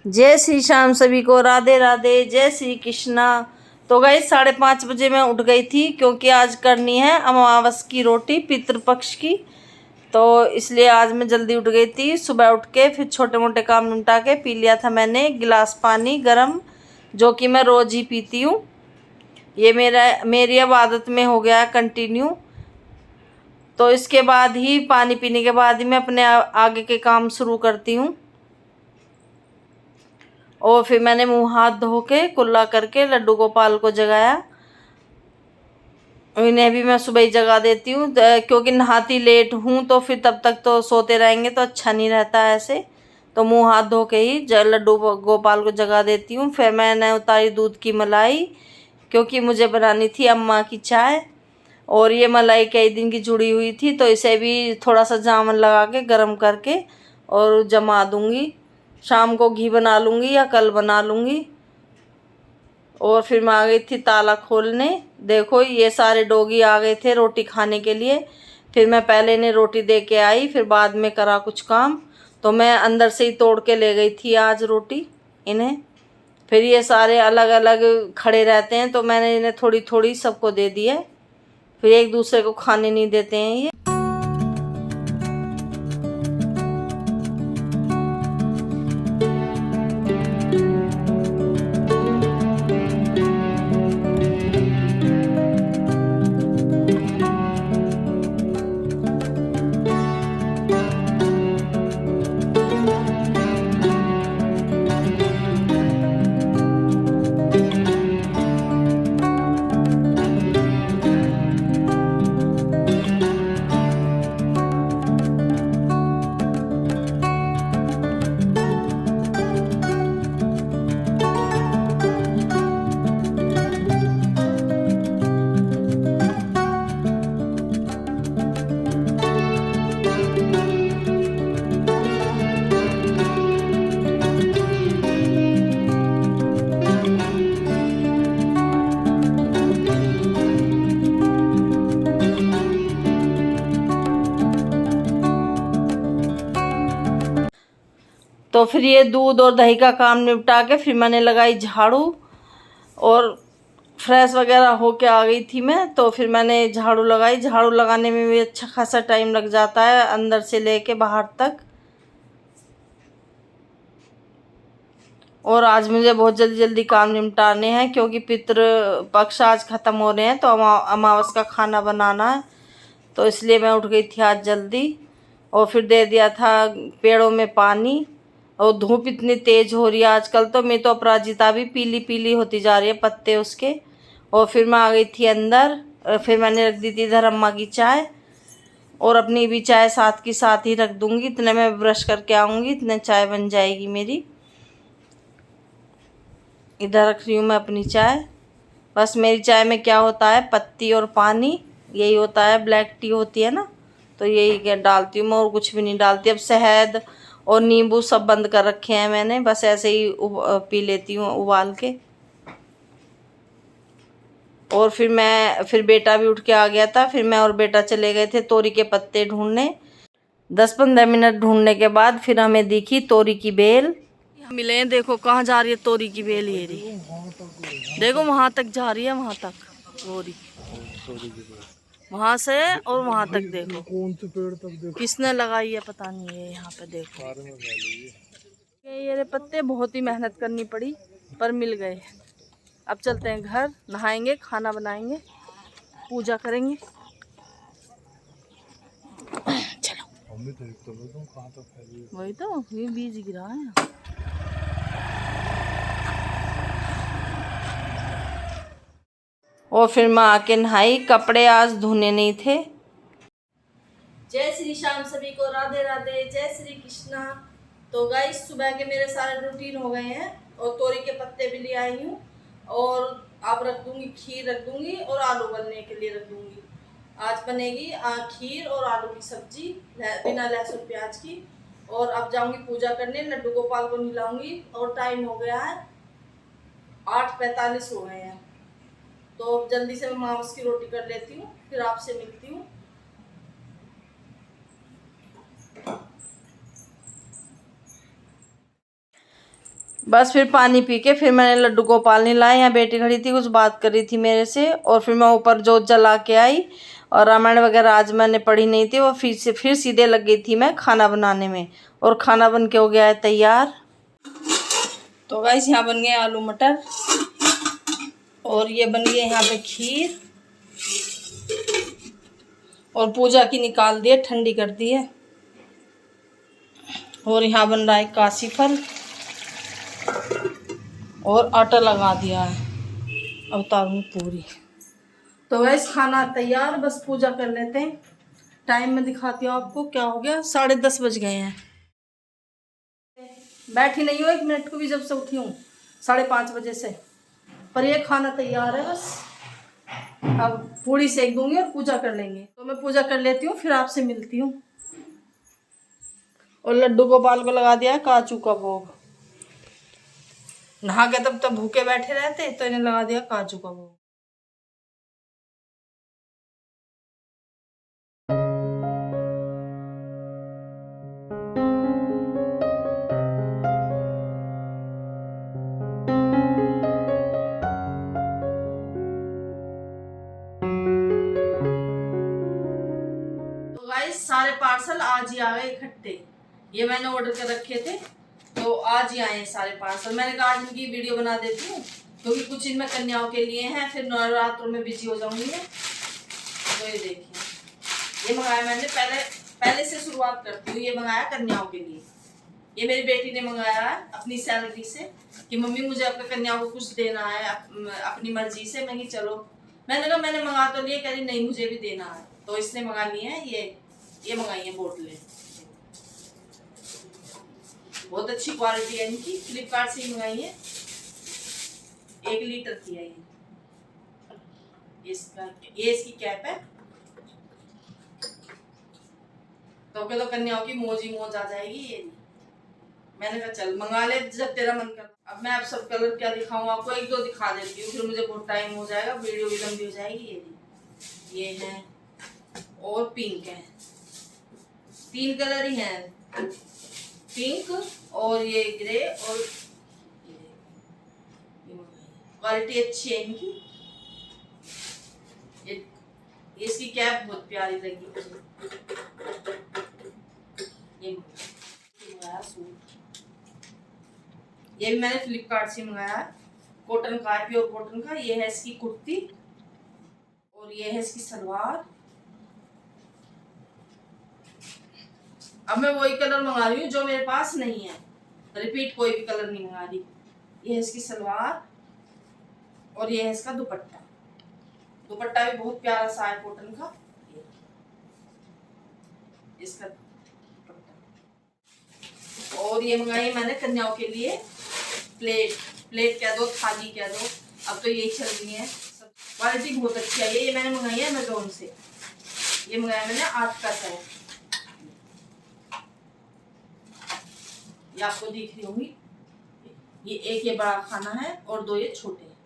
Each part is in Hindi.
जय श्री श्याम सभी को, राधे राधे, जय श्री कृष्णा। तो गाइस 5:30 बजे मैं उठ गई थी क्योंकि आज करनी है अमावस की रोटी पितृपक्ष की। तो इसलिए आज मैं जल्दी उठ गई थी। सुबह उठ के फिर छोटे मोटे काम निपटा के पी लिया था मैंने गिलास पानी गरम, जो कि मैं रोज़ ही पीती हूँ। ये मेरी अब आदत में हो गया कंटिन्यू। तो इसके बाद ही पानी पीने के बाद ही मैं अपने आगे के काम शुरू करती हूँ। और फिर मैंने मुंह हाथ धो के कुल्ला करके लड्डू गोपाल को जगाया। इन्हें भी मैं सुबह ही जगा देती हूँ क्योंकि नहाती लेट हूँ तो फिर तब तक तो सोते रहेंगे तो अच्छा नहीं रहता है ऐसे। तो मुंह हाथ धो के ही लड्डू गोपाल को जगा देती हूँ। फिर मैंने उतारी दूध की मलाई क्योंकि मुझे बनानी थी अम्मा की चाय। और ये मलाई कई दिन की जुड़ी हुई थी तो इसे भी थोड़ा सा जामन लगा के गर्म करके और जमा दूंगी। शाम को घी बना लूँगी या कल बना लूँगी। और फिर मैं आ गई थी ताला खोलने। देखो ये सारे डॉगी आ गए थे रोटी खाने के लिए। फिर मैं पहले इन्हें रोटी दे के आई, फिर बाद में करा कुछ काम। तो मैं अंदर से ही तोड़ के ले गई थी आज रोटी इन्हें। फिर ये सारे अलग अलग खड़े रहते हैं तो मैंने इन्हें थोड़ी थोड़ी सबको दे दी है। फिर एक दूसरे को खाने नहीं देते हैं ये। तो फिर ये दूध और दही का काम निपटा के फिर मैंने लगाई झाड़ू। और फ्रेश वगैरह होके आ गई थी मैं। तो फिर मैंने झाड़ू लगाई। झाड़ू लगाने में भी अच्छा खासा टाइम लग जाता है अंदर से लेके बाहर तक। और आज मुझे बहुत जल्दी जल्दी काम निपटाने हैं क्योंकि पितृ पक्ष आज ख़त्म हो रहे हैं तो अमावस का खाना बनाना है। तो इसलिए मैं उठ गई थी आज जल्दी। और फिर दे दिया था पेड़ों में पानी। और धूप इतनी तेज़ हो रही है आजकल तो मैं तो अपराजिता भी पीली पीली होती जा रही है पत्ते उसके। और फिर मैं आ गई थी अंदर। फिर मैंने रख दी थी इधर अम्मा की चाय। और अपनी भी चाय साथ की साथ ही रख दूँगी। इतने मैं ब्रश करके आऊँगी इतने चाय बन जाएगी मेरी। इधर रख रही हूँ मैं अपनी चाय। बस मेरी चाय में क्या होता है, पत्ती और पानी यही होता है। ब्लैक टी होती है ना, तो यही क्या डालती हूँ मैं, और कुछ भी नहीं डालती। अब शहद और नींबू सब बंद कर रखे हैं मैंने, बस ऐसे ही पी लेती हूँ उबाल के। और फिर बेटा भी उठ के आ गया था। फिर मैं और बेटा चले गए थे तोरी के पत्ते ढूंढने। 10-15 मिनट ढूंढने के बाद फिर हमें दिखी तोरी की बेल। मिले हैं, देखो कहाँ जा रही है तोरी की बेल। ये रही, देखो वहां तक जा रही है, वहां तक तोरी, वहां से और वहां तक देखो। कौन से पेड़ तक देखो, किसने लगाई है पता नहीं है। यहाँ पे देखो ये पत्ते बहुत ही मेहनत करनी पड़ी पर मिल गए। अब चलते हैं घर, नहाएंगे, खाना बनाएंगे, पूजा करेंगे। चलो वही तो, ये बीज गिरा है। और फिर मैं आके नहाई, कपड़े आज धोने नहीं थे। जय श्री श्याम सभी को, राधे राधे, जय श्री कृष्णा। तो गाइस सुबह के मेरे सारे रूटीन हो गए हैं और तोरी के पत्ते भी ले आई हूँ। और अब रख दूंगी खीर, रख दूंगी और आलू बनने के लिए रख दूंगी। आज बनेगी खीर और आलू की सब्जी बिना लहसुन प्याज की। और अब जाऊंगी पूजा करने, लड्डू गोपाल को नहलाऊंगी। और टाइम हो गया है 8:45 हो गए हैं। तो जल्दी से मैं मांस की रोटी कर लेती हूँ, फिर आपसे मिलती हूँ। बस फिर पानी पी के फिर मैंने लड्डू गोपाल नहीं लाए। यहाँ बेटी खड़ी थी, कुछ बात कर रही थी मेरे से, और फिर मैं ऊपर जोत जला के आई। और रामायण वगैरह आज मैंने पढ़ी नहीं थी, वो फिर सीधे लग गई थी मैं खाना बनाने में। और खाना बन के हो गया है तैयार। तो गाइस यहाँ बन गए आलू मटर, और ये बन गई यहाँ पे खीर, और पूजा की निकाल दी है, ठंडी कर दी है। और यहाँ बन रहा है काशी फल, और आटा लगा दिया है। अब उतारूंगी पूरी। तो वैसे खाना तैयार, बस पूजा कर लेते हैं। टाइम में दिखाती हूँ आपको क्या हो गया, 10:30 बज गए हैं। बैठी नहीं हूँ 1 मिनट को भी, जब से उठी हूँ 5:30 बजे से। पर ये खाना तैयार है बस। अब पूरी सेक दूंगी और पूजा कर लेंगे। तो मैं पूजा कर लेती हूँ, फिर आपसे मिलती हूँ। और लड्डू गोपाल को लगा दिया है काजू का भोग। नहा के तब तक भूखे बैठे रहते, तो इन्हें लगा दिया काजू का भोग। तो गाइस सारे पार्सल आज ही आ गए इकट्ठे। ये मैंने ऑर्डर कर रखे थे, तो आज ही आए हैं सारे पार्सल। मैंने कहा आज इनकी वीडियो बना देती हूँ, क्योंकि कुछ इनमें कन्याओं के लिए हैं, फिर नवरात्रों में बिजी हो जाऊंगी मैं। तो ये देखिए, ये मंगाया मैंने, पहले से शुरुआत करती हूँ। ये मंगाया कन्याओं के लिए। ये मेरी बेटी ने मंगाया है अपनी सैलरी से, कि मम्मी मुझे अपने कन्याओं को कुछ देना है अपनी मर्जी से। मैं चलो, मैंने कहा मैंने मंगा तो लिए, कह रही नहीं मुझे भी देना है। तो इसने मंगा ली है ये मंगाई है बोतलें। बहुत अच्छी क्वालिटी है इनकी, फ्लिपकार्ट से ही मंगाई है। 1 लीटर की है ये इसकी कैप है। तो कन्याओं की मौज ही मौज आ जाएगी ये। मैंने कहा चल मंगा ले जब तेरा मन कर। अब मैं आप सब कलर क्या दिखाऊं आपको, 1-2 दिखा देती हूँ, फिर मुझे बहुत टाइम हो जाएगा, वीडियो भी लंबी हो जाएगी। ये है, और पिंक है। 3 कलर ही हैं, पिंक और ये ग्रे, और क्वालिटी अच्छी है इनकी। इसकी कैप बहुत प्यारी लगी मुझे। ये मंगाया सूट, ये भी मैंने फ्लिपकार्ट से मंगाया, कॉटन का, प्योर कॉटन का। ये है इसकी कुर्ती, और ये है इसकी सलवार। अब मैं वही कलर मंगा रही हूँ जो मेरे पास नहीं है, रिपीट कोई भी कलर नहीं मंगा रही। ये है इसकी सलवार, और ये है इसका दुपट्टा। दुपट्टा भी बहुत प्यारा सा है कॉटन का। इसका दुपट्टा, और ये मंगाई मैंने कन्याओं के लिए प्लेट कह दो, थाली कह दो, अब तो यही चल रही है। क्वालिटी बहुत अच्छी है। ये मैंने मंगाई है अमेज़न से। ये मंगाया मैंने 8 का सेट। ये आपको दिख रही होंगी। ये एक ये बड़ा खाना है, और 2 ये छोटे हैं,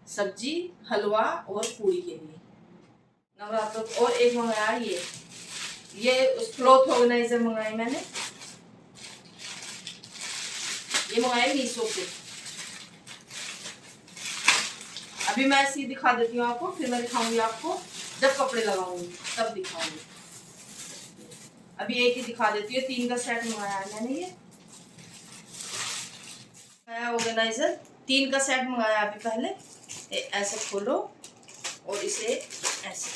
सब्जी, हलवा और पूरी के लिए नवरात्र। और एक मंगाया ये क्लॉथ ऑर्गेनाइजर मंगाई मैंने। ये मंगाए मीशो से। अभी मैं ऐसे ही दिखा देती हूँ आपको, फिर मैं दिखाऊंगी आपको जब कपड़े लगाऊंगी तब दिखाऊंगी। अभी एक ही दिखा देती हूँ। 3 का सेट मंगाया है मैंने। ये ऑर्गेनाइजर 3 का सेट मंगाया अभी पहले। ऐसे खोलो और इसे ऐसे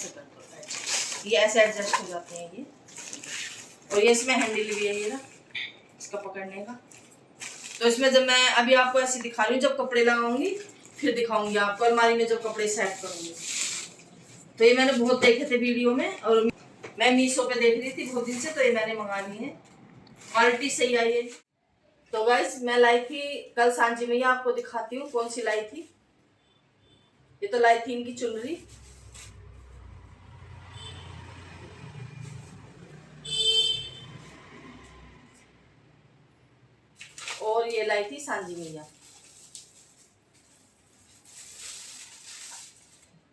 कर दो, ये ऐसे एडजस्ट हो जाते हैं ये। और ये इसमें हैंडल भी है, ये ना इसका पकड़ने का। तो इसमें जब मैं अभी आपको ऐसे दिखा रही हूँ, जब कपड़े लगाऊंगी फिर दिखाऊंगी आपको अलमारी में जब कपड़े सेट करूंगी। तो ये मैंने बहुत देखे थे वीडियो में, और मैं मीशो पे देख रही थी बहुत दिन से, तो ये मैंने मंगा ली है। क्वालिटी सही आई है। तो गाइस मैं लाई थी कल सांझी में, आपको दिखाती हूँ कौन सी लाई थी। ये तो लाई थी इनकी चुनरी, और ये लाई थी सांझी मैया।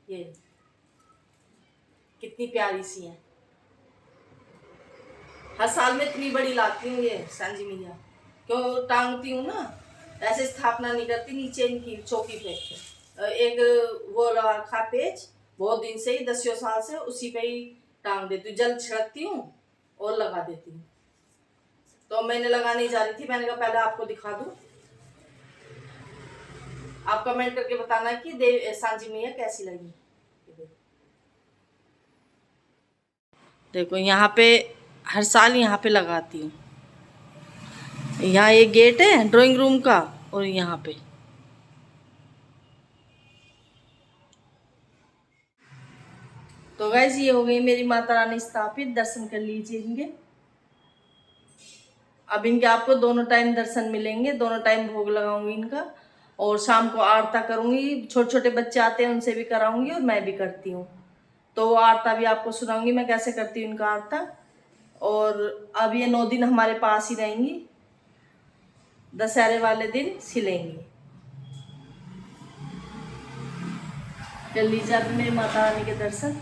ये कितनी प्यारी सी है हर साल में इतनी बड़ी लाती हूँ ये सांझी मैया, क्यों टांगती हूँ ना, ऐसे स्थापना नहीं करती नीचे इनकी चौकी पे। एक वो रखा पेज, बहुत दिन से ही 10 साल से उसी पे ही टांग देती हूँ, जल छिड़कती हूँ और लगा देती हूँ। तो मैंने लगाने जा रही थी, मैंने कहा पहले आपको दिखा दूँ। आप कमेंट करके बताना कि सांझी मैया कैसी लगी। देखो यहाँ पे हर साल यहाँ पे लगाती हूँ। यहाँ एक गेट है ड्राइंग रूम का, और यहाँ पे तो गाइस ये हो गई मेरी माता रानी स्थापित। दर्शन कर लीजिए इनके। अब इनके आपको दोनों टाइम दर्शन मिलेंगे, दोनों टाइम भोग लगाऊंगी इनका, और शाम को आरता करूंगी। छोटे छोटे बच्चे आते हैं उनसे भी कराऊंगी, और मैं भी करती हूँ, तो वो आरता भी आपको सुनाऊंगी मैं कैसे करती हूँ इनका आरता। और अब ये 9 दिन हमारे पास ही रहेंगी, दशहरे वाले दिन सिलेंगी। कर लीजिए आप मेरी माता रानी के दर्शन।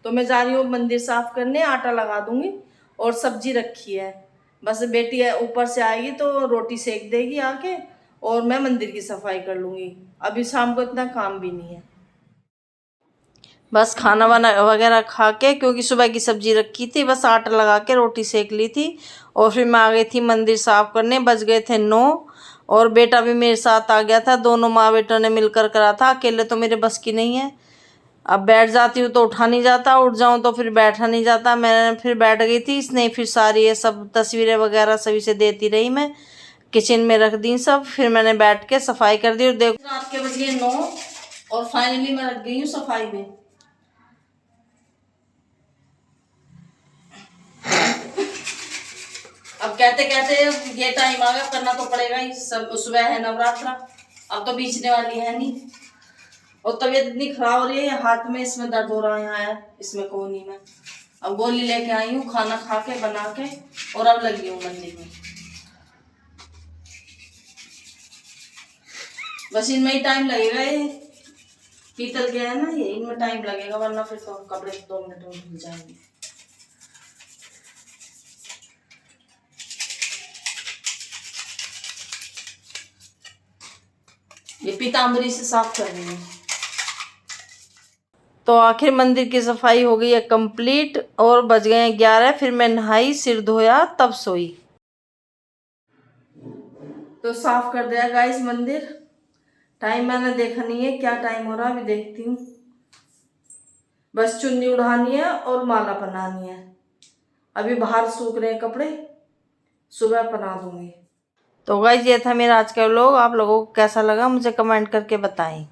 तो मैं जा रही हूँ मंदिर साफ करने, आटा लगा दूंगी, और सब्जी रखी है, बस बेटी है ऊपर से आएगी तो रोटी सेक देगी आके, और मैं मंदिर की सफाई कर लूँगी। अभी शाम को इतना काम भी नहीं है, बस खाना वाना वगैरह खा के, क्योंकि सुबह की सब्जी रखी थी, बस आटा लगा के रोटी सेक ली थी, और फिर मैं आ गई थी मंदिर साफ करने। बज गए थे 9, और बेटा भी मेरे साथ आ गया था, दोनों माँ बेटों ने मिलकर करा था, अकेले तो मेरे बस की नहीं है। अब बैठ जाती हूँ तो उठा नहीं जाता, उठ जाऊँ तो फिर बैठा नहीं जाता। मैं फिर बैठ गई थी, इसने फिर सारी ये सब तस्वीरें वगैरह सभी से देती रही, मैं किचन में रख दी सब, फिर मैंने बैठ के सफाई कर दी। और देखो रात के बज गए 9, और फाइनली मैं रख गई हूँ सफाई में। अब कहते कहते ये टाइम आ गया, करना तो पड़ेगा ही, सब सुबह है नवरात्रा, अब तो बीचने वाली है नहीं। और तबीयत इतनी खराब हो रही है, हाथ में इसमें दर्द हो रहा है, यहाँ इसमें कोहनी में। अब गोली लेके आई हूँ, खाना खा के बना के, और अब लगी हूँ मंदिर में। बस इनमें ही टाइम लगेगा, ये पीतल के है ना ये, इनमें टाइम लगेगा, वरना फिर तो कपड़े 2 मिनट में धुल जाएंगे। ये पीताम्बरी से साफ कर रही हूँ। तो आखिर मंदिर की सफाई हो गई है कंप्लीट, और बज गए हैं 11। फिर मैं नहाई, सिर धोया, तब सोई। तो साफ कर दिया गाइस मंदिर। टाइम मैंने देखा नहीं है क्या टाइम हो रहा, अभी देखती हूँ। बस चुन्नी उड़ानी है और माला बनानी है। अभी बाहर सूख रहे हैं कपड़े, सुबह बना दूंगी। तो गाइस ये था मेरा आज का व्लॉग। आप लोगों को कैसा लगा मुझे कमेंट करके बताएं।